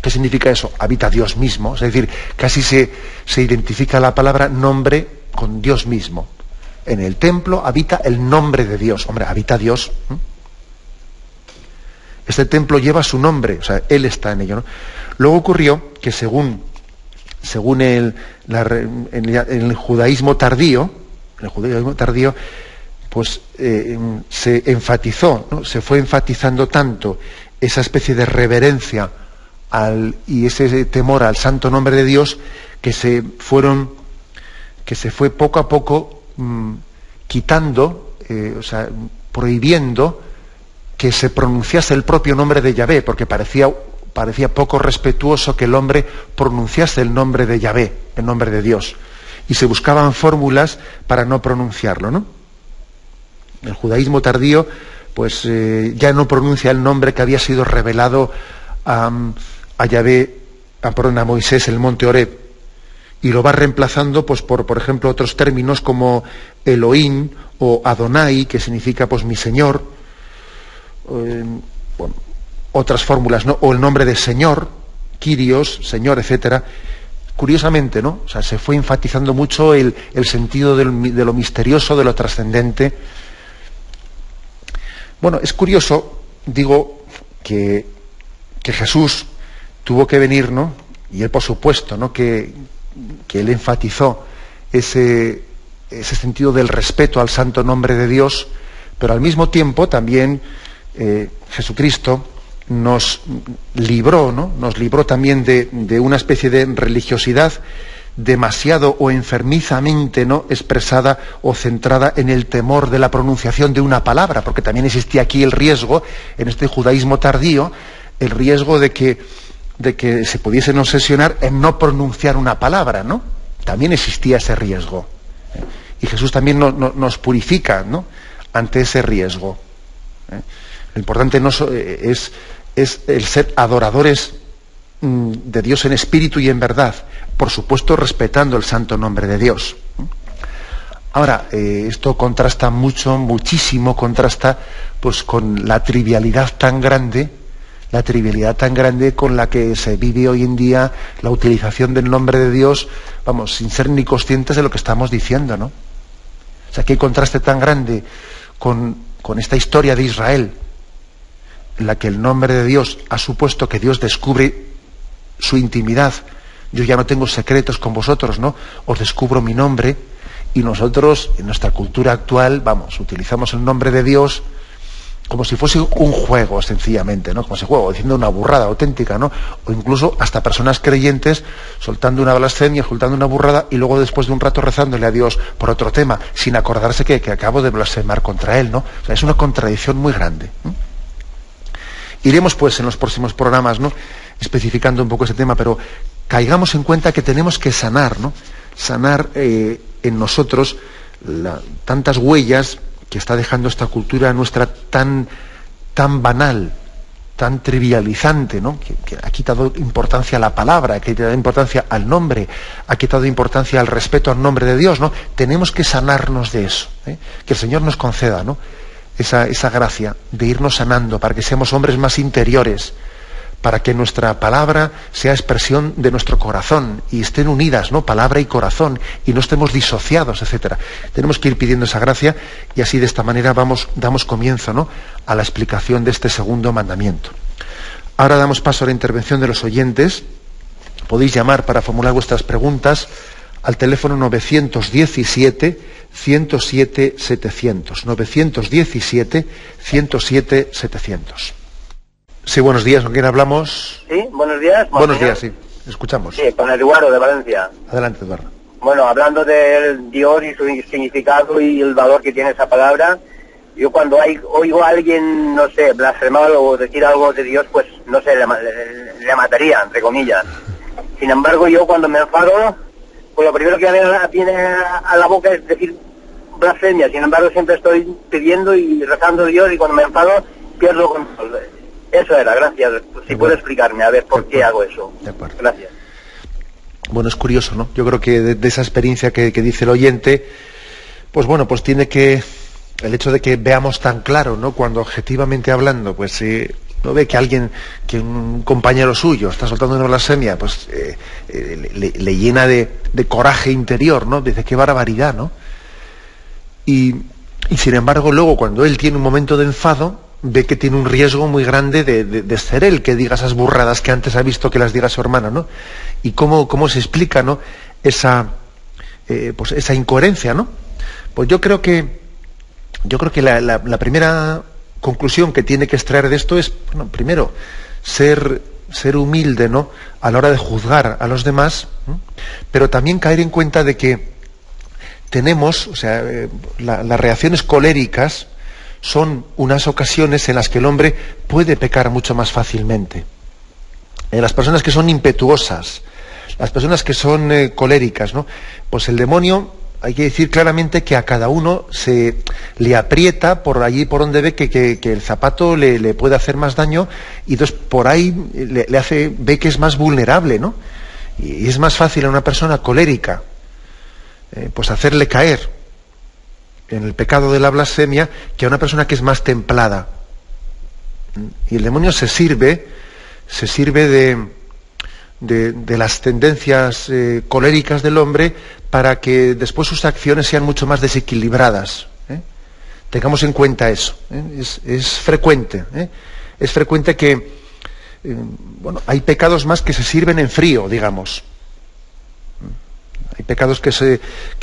¿Qué significa eso? Habita Dios mismo. Es decir, casi se identifica la palabra nombre con Dios mismo. En el templo habita el nombre de Dios. Hombre, habita Dios. Este templo lleva su nombre, o sea, Él está en ello, ¿no? Luego ocurrió que según el judaísmo tardío, pues se enfatizó, ¿no? Se fue enfatizando tanto esa especie de reverencia y ese temor al santo nombre de Dios que se fue poco a poco quitando, prohibiendo que se pronunciase el propio nombre de Yahvé, porque parecía poco respetuoso que el hombre pronunciase el nombre de Yahvé, el nombre de Dios, y se buscaban fórmulas para no pronunciarlo, ¿no? El judaísmo tardío pues ya no pronuncia el nombre que había sido revelado a Yahvé, a Moisés en el monte Horeb, y lo va reemplazando pues por ejemplo otros términos como Elohim o Adonai, que significa pues mi Señor, otras fórmulas, ¿no? O el nombre de Señor, Kyrios, Señor, etcétera. Curiosamente, ¿no? O sea, se fue enfatizando mucho el sentido de lo misterioso, de lo trascendente. Bueno, es curioso, digo, que Jesús tuvo que venir, ¿no? Y él, por supuesto, ¿no? Que él enfatizó ese sentido del respeto al santo nombre de Dios, pero al mismo tiempo también Jesucristo nos libró, ¿no? Nos libró también de una especie de religiosidad demasiado o enfermizamente, ¿no?, expresada o centrada en el temor de la pronunciación de una palabra, porque también existía aquí el riesgo, en este judaísmo tardío, el riesgo de que se pudiesen obsesionar en no pronunciar una palabra, ¿no? También existía ese riesgo. Y Jesús también nos purifica, ¿no?, ante ese riesgo. Lo importante es el ser adoradores de Dios en espíritu y en verdad, por supuesto respetando el santo nombre de Dios. Ahora, esto contrasta muchísimo contrasta pues con la trivialidad tan grande con la que se vive hoy en día la utilización del nombre de Dios, vamos, sin ser ni conscientes de lo que estamos diciendo, ¿no? O sea, qué contraste tan grande con esta historia de Israel, en la que el nombre de Dios ha supuesto que Dios descubre su intimidad. Yo ya no tengo secretos con vosotros, ¿no? Os descubro mi nombre. Y nosotros, en nuestra cultura actual, vamos, utilizamos el nombre de Dios como si fuese un juego, sencillamente, ¿no? Como si juego, diciendo una burrada auténtica, ¿no? O incluso hasta personas creyentes soltando una blasfemia, soltando una burrada, y luego después de un rato rezándole a Dios por otro tema, sin acordarse que acabo de blasfemar contra Él, ¿no? O sea, es una contradicción muy grande, ¿no? Iremos pues en los próximos programas, ¿no?, especificando un poco ese tema, pero caigamos en cuenta que tenemos que sanar, ¿no? Sanar en nosotros tantas huellas que está dejando esta cultura nuestra tan banal, tan trivializante, ¿no? Que ha quitado importancia a la palabra, que ha quitado importancia al nombre, ha quitado importancia al respeto al nombre de Dios, ¿no? Tenemos que sanarnos de eso, ¿eh? Que el Señor nos conceda, ¿no?, esa gracia de irnos sanando para que seamos hombres más interiores, para que nuestra palabra sea expresión de nuestro corazón y estén unidas, ¿no?, palabra y corazón, y no estemos disociados, etcétera. Tenemos que ir pidiendo esa gracia y así de esta manera damos comienzo, ¿no?, a la explicación de este segundo mandamiento. Ahora damos paso a la intervención de los oyentes. Podéis llamar para formular vuestras preguntas al teléfono 917-107-700. 917-107-700. Sí, buenos días, ¿con quién hablamos? Sí, buenos días. Buenos días, sí, escuchamos. Sí, con Eduardo de Valencia. Adelante, Eduardo. Bueno, hablando del Dios y su significado y el valor que tiene esa palabra, yo cuando oigo a alguien, no sé, blasfemar o decir algo de Dios, pues, no sé, le mataría, entre comillas. Sin embargo, yo cuando me enfado, pues lo primero que viene a la boca es decir blasfemia. Sin embargo, siempre estoy pidiendo y rezando a Dios, y cuando me enfado, pierdo control. Eso era, gracias. Si puede explicarme, a ver, por qué hago eso. De acuerdo. Gracias. Bueno, es curioso, ¿no? Yo creo que de esa experiencia que dice el oyente, pues bueno, pues tiene que... El hecho de que veamos tan claro, ¿no? Cuando objetivamente hablando, pues no ve que alguien, que un compañero suyo está soltando una blasfemia, pues le llena de coraje interior, ¿no? Dice, qué barbaridad, ¿no? Y sin embargo, luego, cuando él tiene un momento de enfado, ve que tiene un riesgo muy grande de ser él que diga esas burradas que antes ha visto que las diga su hermano, ¿no? Y cómo se explica, ¿no? Esa incoherencia, ¿no? Pues yo creo que la primera conclusión que tiene que extraer de esto es, bueno, primero, ser humilde, ¿no? A la hora de juzgar a los demás, ¿no? Pero también caer en cuenta de que tenemos, o sea, las reacciones coléricas son unas ocasiones en las que el hombre puede pecar mucho más fácilmente. Las personas que son impetuosas, las personas que son coléricas, ¿no? Pues el demonio, hay que decir claramente que a cada uno se le aprieta por allí por donde ve que el zapato le puede hacer más daño, y entonces por ahí ve que es más vulnerable, ¿no? Y es más fácil a una persona colérica pues hacerle caer en el pecado de la blasfemia que a una persona que es más templada. Y el demonio se sirve de las tendencias coléricas del hombre para que después sus acciones sean mucho más desequilibradas. Tengamos en cuenta eso. Es frecuente. Es frecuente que hay pecados más que se sirven en frío, digamos. Hay pecados que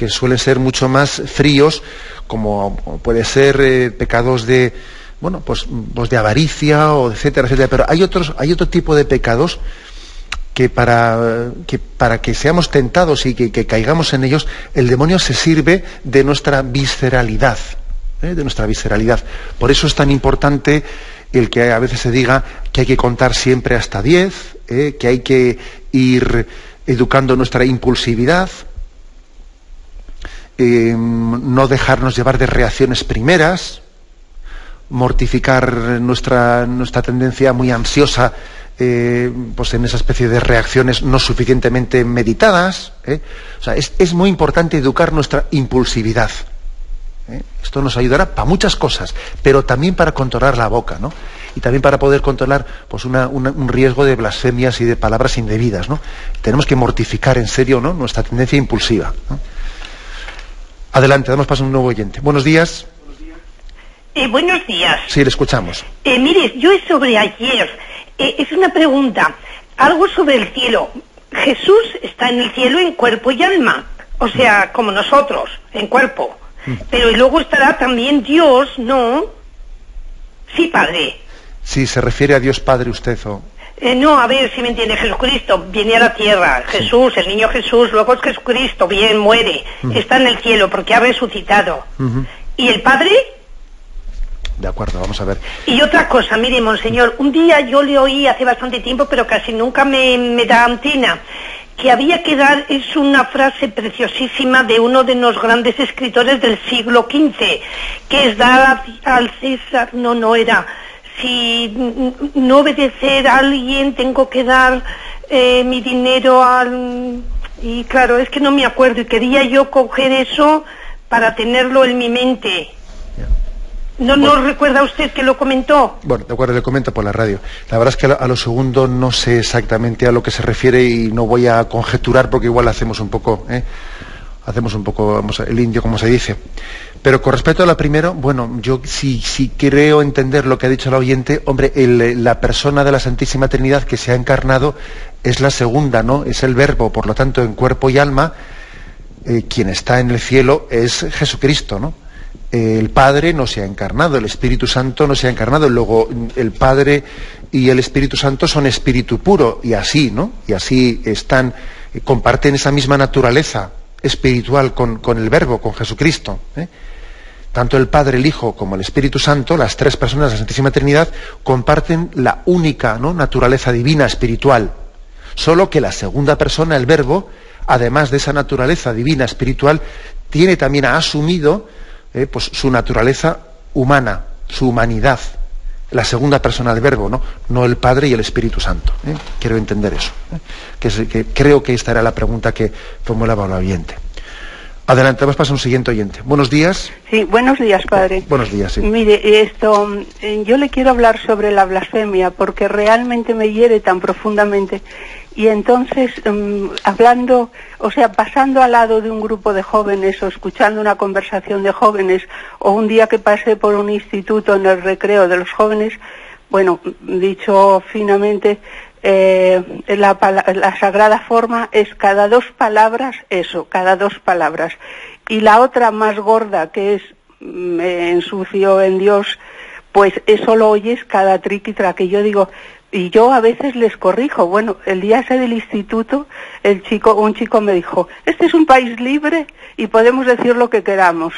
suelen ser mucho más fríos, como puede ser pecados de de avaricia, o etcétera, etcétera. Pero hay otro tipo de pecados que para que seamos tentados y que caigamos en ellos, el demonio se sirve de nuestra visceralidad, de nuestra visceralidad. Por eso es tan importante el que a veces se diga que hay que contar siempre hasta 10, que hay que ir educando nuestra impulsividad, no dejarnos llevar de reacciones primeras, mortificar nuestra tendencia muy ansiosa, pues en esa especie de reacciones no suficientemente meditadas. O sea, es muy importante educar nuestra impulsividad. Esto nos ayudará para muchas cosas, pero también para controlar la boca, ¿no? Y también para poder controlar pues un riesgo de blasfemias y de palabras indebidas, ¿no? Tenemos que mortificar en serio, ¿no?, nuestra tendencia impulsiva, ¿no? Adelante, damos paso a un nuevo oyente. Buenos días. Buenos días. Sí, le escuchamos. Mire, yo es sobre ayer. Es una pregunta, algo sobre el cielo. Jesús está en el cielo en cuerpo y alma, o sea, como nosotros, en cuerpo. Pero luego estará también Dios, ¿no? Sí, Padre. Sí, se refiere a Dios Padre usted, o... No, a ver si me entiende. Jesucristo viene a la tierra, Jesús, el niño Jesús, luego es Jesucristo, bien, muere, está en el cielo porque ha resucitado. ¿Y el Padre? De acuerdo, vamos a ver. Y otra cosa, mire, monseñor, un día yo le oí hace bastante tiempo, pero casi nunca me da antena, que había que dar, es una frase preciosísima de uno de los grandes escritores del siglo XV, que es dar al César, no era, si no obedecer a alguien tengo que dar mi dinero al... Y claro, es que no me acuerdo y quería yo coger eso para tenerlo en mi mente. ¿No recuerda usted que lo comentó? Bueno, de acuerdo, le comento por la radio. La verdad es que a lo segundo no sé exactamente a lo que se refiere y no voy a conjeturar porque igual hacemos un poco el indio, como se dice. Pero con respecto a la primero, bueno, yo sí creo entender lo que ha dicho el oyente. Hombre, la persona de la Santísima Trinidad que se ha encarnado es la segunda, ¿no? Es el Verbo, por lo tanto, en cuerpo y alma, quien está en el cielo es Jesucristo, ¿no? El Padre no se ha encarnado, el Espíritu Santo no se ha encarnado, luego el Padre y el Espíritu Santo son espíritu puro, y así, ¿no? Y así comparten esa misma naturaleza espiritual con el Verbo, con Jesucristo, ¿eh? Tanto el Padre, el Hijo como el Espíritu Santo, las tres personas de la Santísima Trinidad, comparten la única, ¿no?, naturaleza divina espiritual. Solo que la segunda persona, el Verbo, además de esa naturaleza divina espiritual, ha asumido pues su naturaleza humana, su humanidad. La segunda persona del Verbo, no el Padre y el Espíritu Santo. Quiero entender eso. Que creo que esta era la pregunta que formulaba el oyente. Adelante, vamos a pasar a un siguiente oyente. Buenos días. Sí, buenos días, padre. Buenos días, sí. Mire, yo le quiero hablar sobre la blasfemia, porque realmente me hiere tan profundamente. Y entonces, pasando al lado de un grupo de jóvenes, o escuchando una conversación de jóvenes, o un día que pasé por un instituto en el recreo de los jóvenes, bueno, dicho finamente, la sagrada forma es cada dos palabras eso, cada dos palabras. Y la otra más gorda, que es me ensucio en Dios, pues eso lo oyes cada triquitra, que yo digo, y yo a veces les corrijo. Bueno, el día ese del instituto, un chico me dijo, este es un país libre y podemos decir lo que queramos.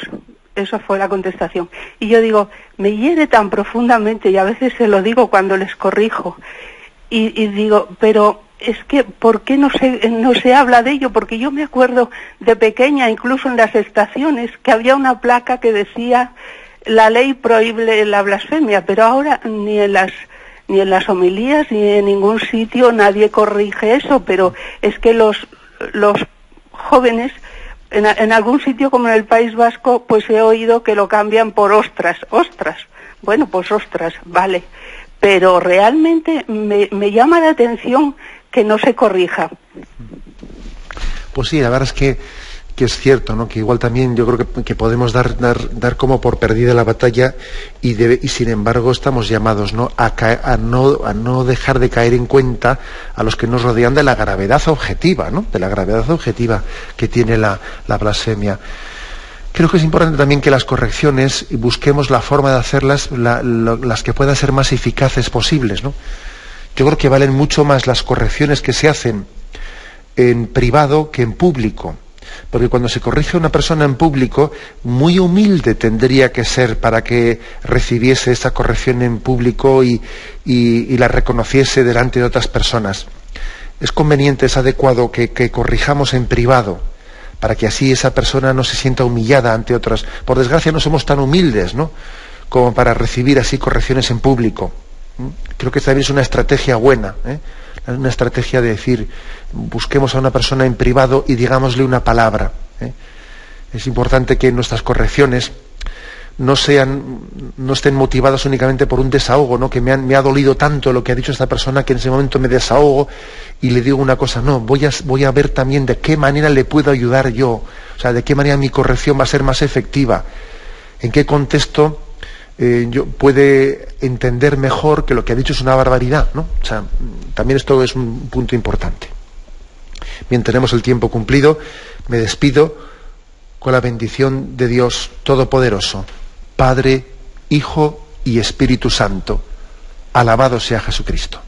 Eso fue la contestación. Y yo digo, me hiere tan profundamente, y a veces se lo digo cuando les corrijo. Y digo, pero es que, ¿por qué no se habla de ello? Porque yo me acuerdo de pequeña, incluso en las estaciones, que había una placa que decía, la ley prohíbe la blasfemia, pero ahora ni en las homilías ni en ningún sitio nadie corrige eso. Pero es que los jóvenes, en algún sitio como en el País Vasco, pues he oído que lo cambian por ostras. Bueno, pues ostras, vale. Pero realmente me llama la atención que no se corrija. Pues sí, la verdad es que es cierto, ¿no? Que igual también yo creo que podemos dar como por perdida la batalla, y sin embargo estamos llamados, ¿no?, a no dejar de caer en cuenta a los que nos rodean de la gravedad objetiva, ¿no?, de la gravedad objetiva que tiene la blasfemia. Creo que es importante también que las correcciones busquemos la forma de hacerlas las que puedan ser más eficaces posibles, ¿no? Yo creo que valen mucho más las correcciones que se hacen en privado que en público, porque cuando se corrige a una persona en público, muy humilde tendría que ser para que recibiese esa corrección en público y la reconociese delante de otras personas. Es conveniente, es adecuado que corrijamos en privado, para que así esa persona no se sienta humillada ante otras. Por desgracia no somos tan humildes, ¿no?, como para recibir así correcciones en público. Creo que también es una estrategia buena, una estrategia de decir, busquemos a una persona en privado y digámosle una palabra. Es importante que nuestras correcciones no estén motivadas únicamente por un desahogo, ¿no?, que me ha dolido tanto lo que ha dicho esta persona que en ese momento me desahogo y le digo una cosa. No, voy a ver también de qué manera le puedo ayudar yo, o sea, de qué manera mi corrección va a ser más efectiva, en qué contexto yo puede entender mejor que lo que ha dicho es una barbaridad, ¿no? O sea, también esto es un punto importante. Bien, tenemos el tiempo cumplido. Me despido con la bendición de Dios Todopoderoso, Padre, Hijo y Espíritu Santo. Alabado sea Jesucristo.